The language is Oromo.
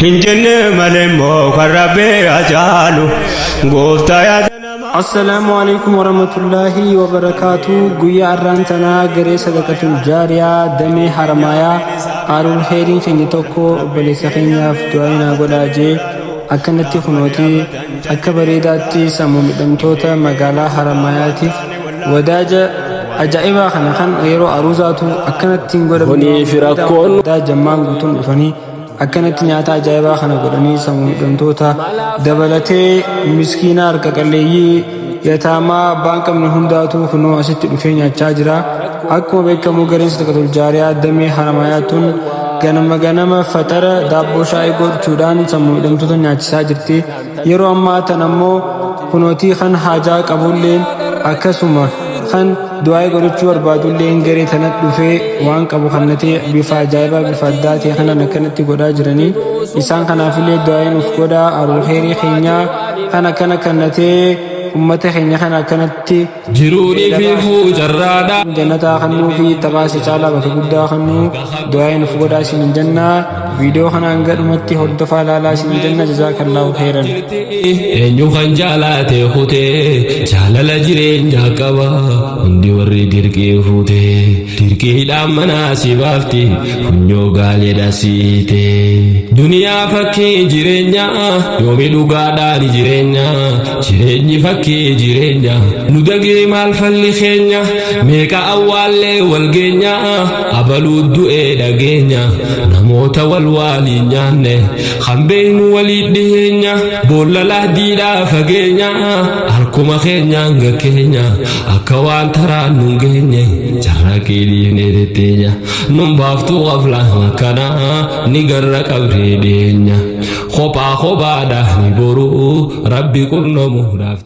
Hinjinni malimmoo karrabbee ajaalu gooftaa yaadana. Assalamu alaikum warahmatullahi wabarakatuh. Guyyaa arraantanaa garee sadaqatul jaariyaa damee haramayaa aaruun heeriin keenya tokko obboleessa keenyaaf du'aa godhaa jee akkanatti kunooti akka bareedaatti sammuu midhamtoota magaalaa haramayaatiif wadaaja ajaa'ibaa kana kan yeroo aruuzaatu akkanattiin godhamanii firakkoon jammaan guutuun dhufanii akkanatti nyaata ajaa'ibaa kana godhanii sammuu midhamtoota dabalatee miskiina harka qalleeyyii yataamaa abbaan qabne hundaatu kunoo asitti dhufee nyaachaa jira. Akkuma beekamu gareen sadaqatul jaariyaa damee haramayaatuun ganama faxara daabboo shaayii godhuudhaan sammuu midhamtoota nyaachisaa jirti. Yeroo ammaa tan ammoo kunootii kan haajaa qabulleen akkasuma kan du'aa godhachuu barbaadulleen garee tanatti dhufee waan qabu kannatee bifa ajaa'ibaa bifa addaa ta'e kanaan akkanatti godhaa jiranii isaan kanaafillee du'aa nuuf godhaa aaruun heerii keenyaa kana kannatee ummata keenya kana akkanatti jiruudhi fi fuujarraadha jannataa kannuu fi tabaasi caalaa bakka guddaa kannuu du'aa nuuf godhaa isin jannaa. Viidiyoo kana hanga dhumatti hordofaa laalaa isin jenna. Jazaakallahu khairan. Eenyu kan jaalate kutee jaalala jireenya qaba hundi warri dirqii fuutee dirqiidhaan manaa si baafti funyoo gaaleedha siite duniyaa fakkii jireenya yoomi dhugaadhaan jireenyi fakkii jireenya nu dagee maal falli keenya meeqa awwaallee wal geenya abaluu du'ee dhageenya namoota waliin nyaanne kan beeknu walii dhiyeenya boolla lahdiidhaa fageenya harkuma keenyaan gakkeenya akka waan taraan nu geenye carraaqii dhiifnee tetteenya nun baaftuu qaflaan kana ni garra qabree dhiyeenya kophaadha ni boruu rabbi qunnamuudhaaf.